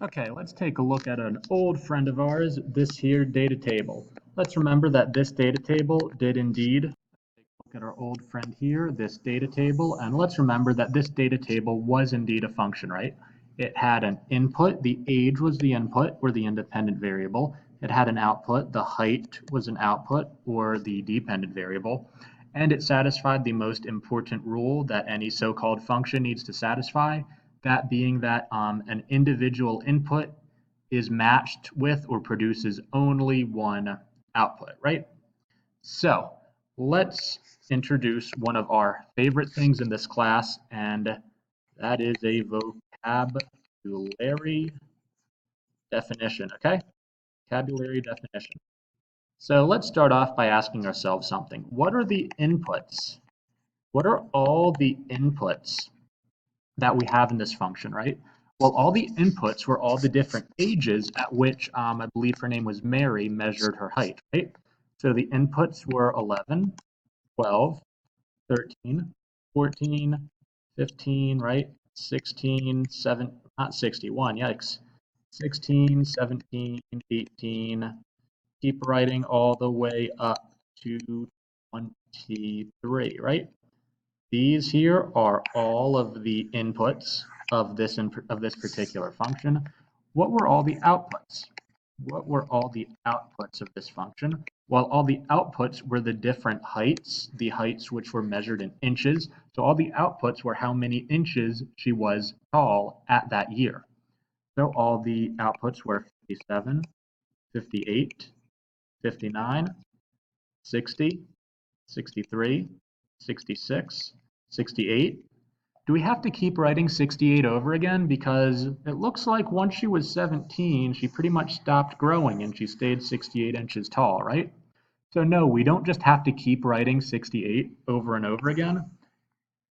Okay, let's take a look at an old friend of ours, this here data table. Let's remember that this data table did indeed, look at our old friend here, this data table, and let's remember that this data table was indeed a function, right? It had an input, the age was the input, or the independent variable. It had an output, the height was an output, or the dependent variable. And it satisfied the most important rule that any so-called function needs to satisfy, that being that an individual input is matched with or produces only one output, right? So let's introduce one of our favorite things in this class, and that is a vocabulary definition, okay? Vocabulary definition. So let's start off by asking ourselves something. What are the inputs? What are all the inputs that we have in this function, right? Well, all the inputs were all the different ages at which I believe her name was Mary measured her height, right? So the inputs were 11, 12, 13, 14, 15, right? 16, 7, not 61, yikes. 16, 17, 18, keep writing all the way up to 23, right? These here are all of the inputs of this particular function. What were all the outputs? What were all the outputs of this function? Well, all the outputs were the different heights, the heights which were measured in inches. So all the outputs were how many inches she was tall at that year. So all the outputs were 57, 58, 59, 60, 63, 66, 68. Do we have to keep writing 68 over again? Because it looks like once she was 17, she pretty much stopped growing and she stayed 68 inches tall, right? So no, we don't just have to keep writing 68 over and over again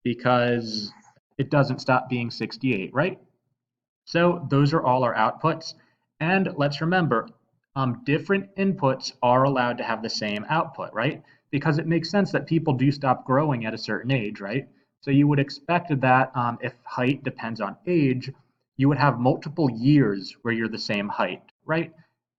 because it doesn't stop being 68, right? So those are all our outputs. And let's remember, different inputs are allowed to have the same output, right? Because it makes sense that people do stop growing at a certain age, right? So you would expect that if height depends on age, you would have multiple years where you're the same height, right?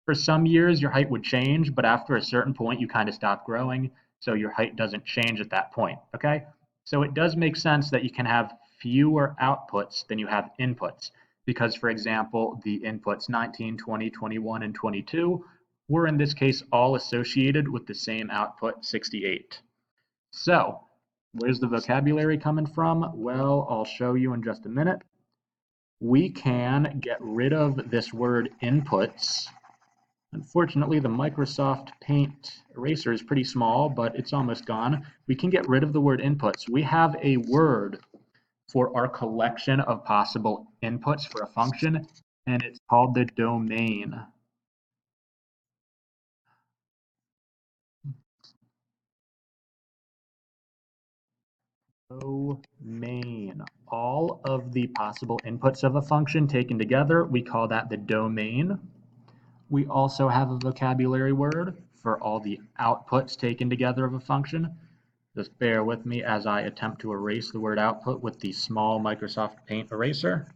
For some years, your height would change, but after a certain point, you kind of stop growing, so your height doesn't change at that point, okay? So it does make sense that you can have fewer outputs than you have inputs because, for example, the inputs 19, 20, 21, and 22 were in this case all associated with the same output, 68. So where's the vocabulary coming from? Well, I'll show you in just a minute. We can get rid of this word inputs. Unfortunately, the Microsoft Paint eraser is pretty small, but it's almost gone. We can get rid of the word inputs. We have a word for our collection of possible inputs for a function, and it's called the domain. Domain. All of the possible inputs of a function taken together, we call that the domain. We also have a vocabulary word for all the outputs taken together of a function. Just bear with me as I attempt to erase the word output with the small Microsoft Paint eraser.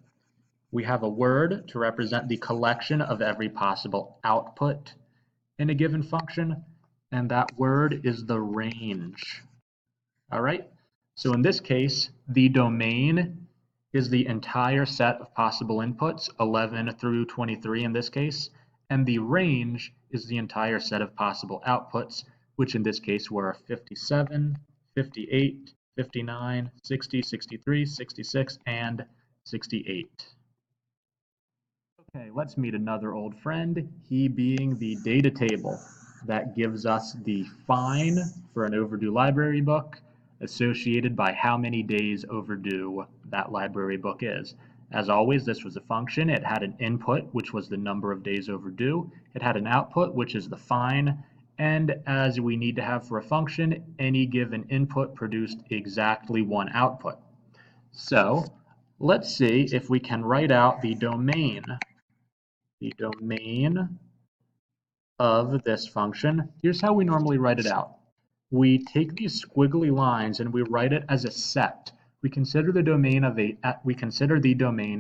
We have a word to represent the collection of every possible output in a given function, and that word is the range. All right, so in this case, the domain is the entire set of possible inputs, 11 through 23 in this case, and the range is the entire set of possible outputs, which in this case were 57, 58, 59, 60, 63, 66, and 68. Okay, let's meet another old friend, he being the data table that gives us the fine for an overdue library book associated by how many days overdue that library book is. As always, this was a function. It had an input, which was the number of days overdue. It had an output, which is the fine. And as we need to have for a function, any given input produced exactly one output. So let's see if we can write out the domain of this function. Here's how we normally write it out. We take these squiggly lines and we write it as a set. We consider the domain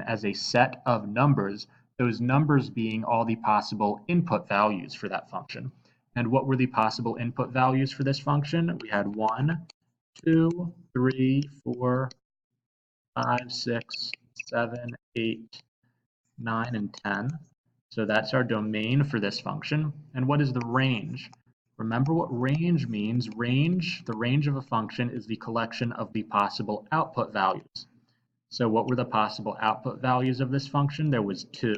as a set of numbers those numbers being all the possible input values for that function. And what were the possible input values for this function? We had 1, 2, 3, 4, 5, 6, 7, 8, 9, and 10. So that's our domain for this function. And what is the range? Remember what range means. The range of a function is the collection of the possible output values. So what were the possible output values of this function? There was 2,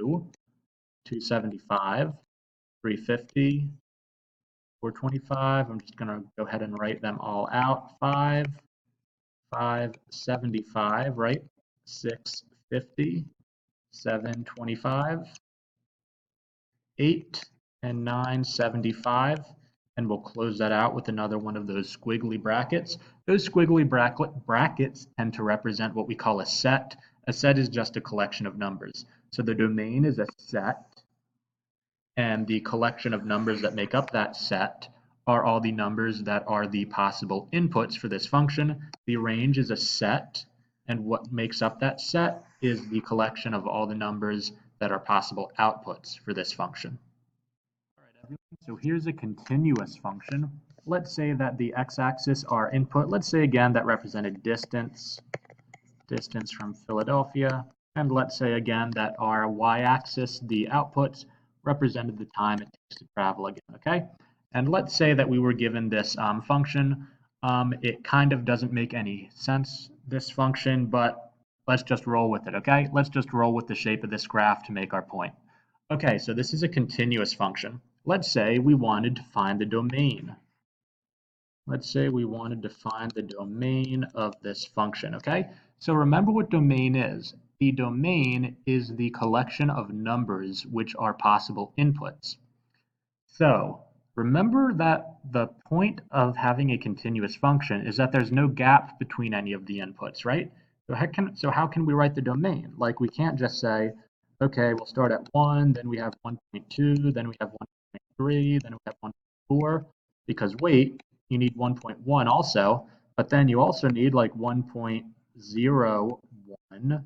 275, 350, 425. I'm just going to go ahead and write them all out. 5, 575, right? 650, 725, 8, and 975. And we'll close that out with another one of those squiggly brackets. Those squiggly brackets tend to represent what we call a set. A set is just a collection of numbers. So the domain is a set, and the collection of numbers that make up that set are all the numbers that are the possible inputs for this function. The range is a set, and what makes up that set is the collection of all the numbers that are possible outputs for this function. All right, everyone, so here's a continuous function. Let's say that the x-axis are input. Let's say again that represented distance from Philadelphia. And let's say again that our y-axis, the outputs, represented the time it takes to travel again, okay? And let's say that we were given this function. It kind of doesn't make any sense, this function, but let's just roll with it, okay? Let's just roll with the shape of this graph to make our point. Okay, so this is a continuous function. Let's say we wanted to find the domain. Let's say we wanted to find the domain of this function, okay? So remember what domain is. The domain is the collection of numbers which are possible inputs. So remember that the point of having a continuous function is that there's no gap between any of the inputs, right? So how can we write the domain? Like, we can't just say, okay, we'll start at 1, then we have 1.2, then we have 1.3, then we have 1.4, because wait, you need 1.1 also, but then you also need like 1.01.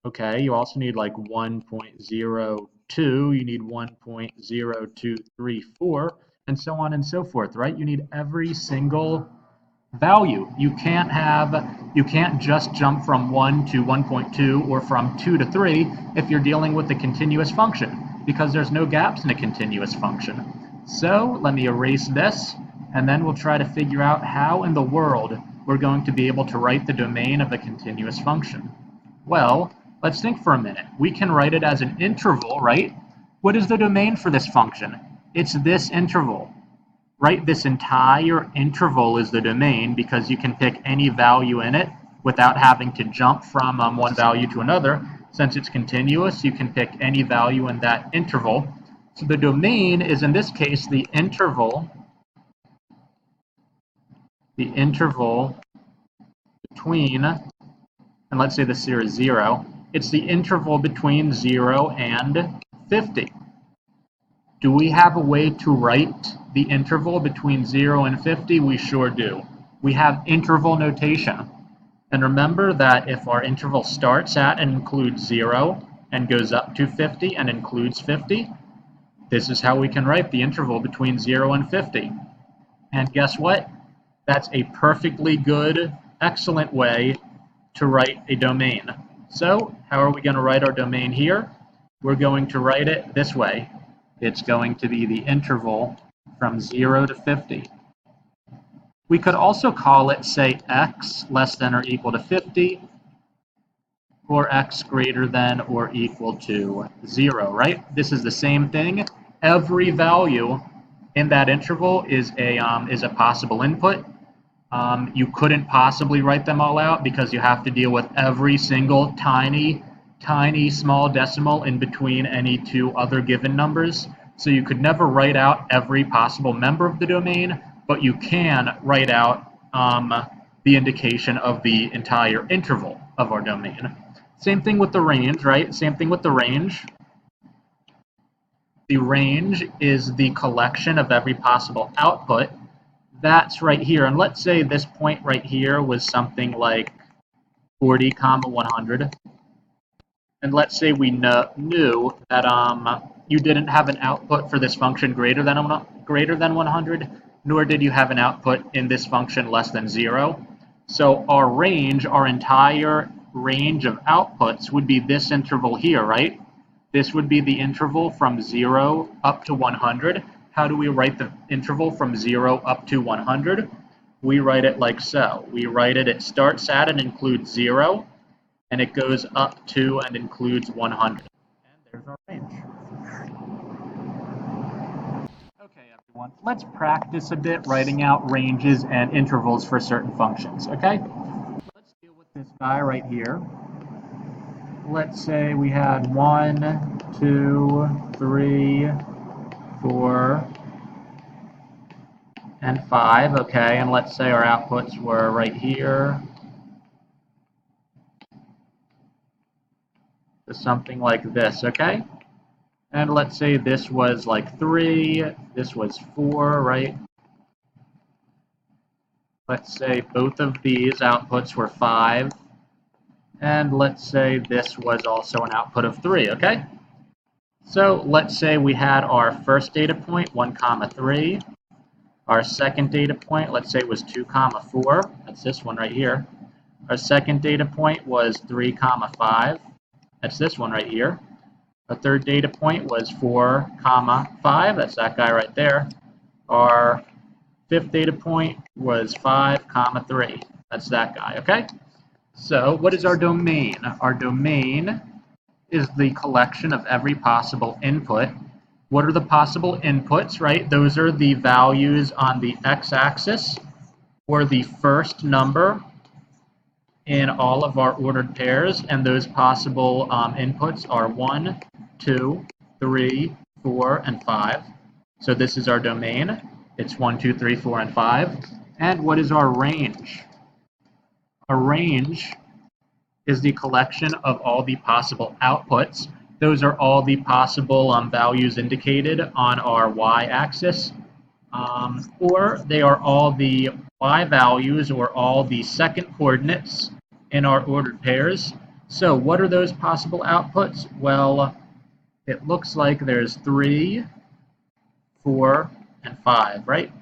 Okay, you also need like 1.02, you need 1.0234, and so on and so forth, right? You need every single value. You can't just jump from 1 to 1.2 or from 2 to 3 if you're dealing with a continuous function, because there's no gaps in a continuous function. So let me erase this, and then we'll try to figure out how in the world we're going to be able to write the domain of a continuous function. Well, let's think for a minute. We can write it as an interval, right? What is the domain for this function? It's this interval, right? This entire interval is the domain because you can pick any value in it without having to jump from one value to another. Since it's continuous, you can pick any value in that interval. So the domain is, in this case, the interval between, and let's say this here is 0, it's the interval between 0 and 50. Do we have a way to write the interval between 0 and 50? We sure do. We have interval notation. And remember that if our interval starts at and includes 0 and goes up to 50 and includes 50, this is how we can write the interval between 0 and 50. And guess what? That's a perfectly good, excellent way to write a domain. So how are we going to write our domain here? We're going to write it this way. It's going to be the interval from 0 to 50. We could also call it, say, x less than or equal to 50, or x greater than or equal to 0, right? This is the same thing. Every value in that interval is a possible input. You couldn't possibly write them all out because you have to deal with every single tiny small decimal in between any two other given numbers. So you could never write out every possible member of the domain, but you can write out the indication of the entire interval of our domain. Same thing with the range, right? Same thing with the range. The range is the collection of every possible output. That's right here. And let's say this point right here was something like 40, 100. and let's say we knew that you didn't have an output for this function greater than 100, nor did you have an output in this function less than 0. So our range, our entire range of outputs would be this interval here, right? This would be the interval from 0 up to 100. How do we write the interval from 0 up to 100? We write it like so. We write it starts at and includes 0, and it goes up to and includes 100. And there's our range. Okay, everyone, let's practice a bit writing out ranges and intervals for certain functions, okay? Let's deal with this guy right here. Let's say we had 1, 2, 3, 4, and 5, okay? And let's say our outputs were right here. So something like this, okay? And let's say this was like 3, this was 4, right? Let's say both of these outputs were 5. And let's say this was also an output of 3, okay? So let's say we had our first data point, 1, 3. Our second data point, let's say, was 2, 4. That's this one right here. Our second data point was 3, 5. That's this one right here. Our third data point was 4, 5. That's that guy right there. Our fifth data point was 5, 3. That's that guy, okay? So what is our domain? Our domain is the collection of every possible input. What are the possible inputs, right? Those are the values on the x-axis, or the first number in all of our ordered pairs, and those possible inputs are 1, 2, 3, 4, and 5. So this is our domain. It's 1, 2, 3, 4, and 5. And what is our range? A range is the collection of all the possible outputs. Those are all the possible values indicated on our y-axis, or they are all the y values or all the second coordinates in our ordered pairs. So what are those possible outputs? Well, it looks like there's 3, 4, and 5, right?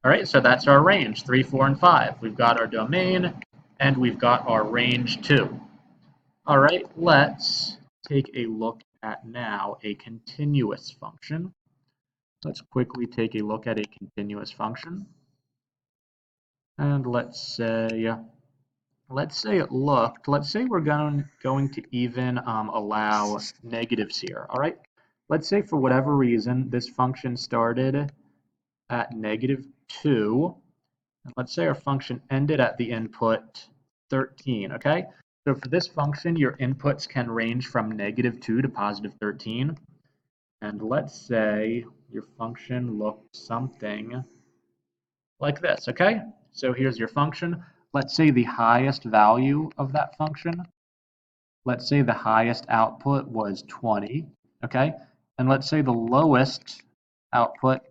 All right, so that's our range, 3, 4, and 5. We've got our domain, and we've got our range too. All right, let's take a look at now a continuous function. Let's quickly take a look at a continuous function. And let's say we're going to even allow negatives here, all right? Let's say for whatever reason this function started at -2, and let's say our function ended at the input 13, okay? So for this function, your inputs can range from -2 to +13, and let's say your function looked something like this, okay? So here's your function. Let's say the highest value of that function, let's say the highest output was 20, okay? And let's say the lowest output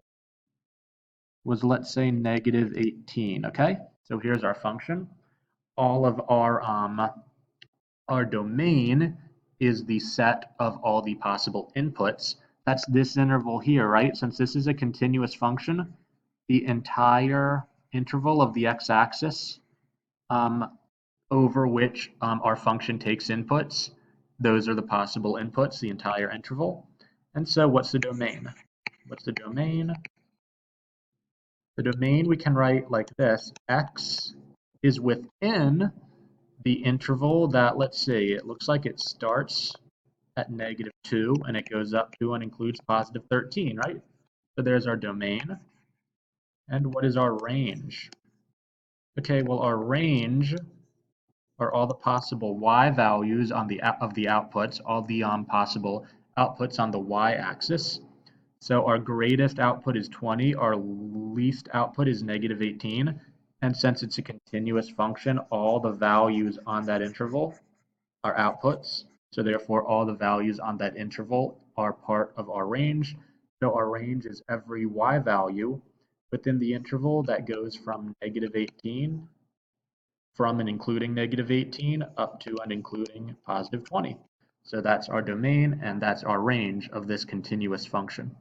was, let's say, -18, okay? So here's our function. All of our domain is the set of all the possible inputs. That's this interval here, right? Since this is a continuous function, the entire interval of the x-axis over which our function takes inputs, those are the possible inputs, the entire interval. And so what's the domain? What's the domain? The domain we can write like this. X is within the interval that, let's see, it looks like it starts at -2 and it goes up to and includes +13, right? So there's our domain. And what is our range? Okay, well, our range are all the possible y values on the outputs, all the possible outputs on the y-axis. So our greatest output is 20, our least output is -18, and since it's a continuous function, all the values on that interval are outputs. So therefore, all the values on that interval are part of our range. So our range is every y value within the interval that goes from -18 from and including -18 up to and including +20. So that's our domain and that's our range of this continuous function.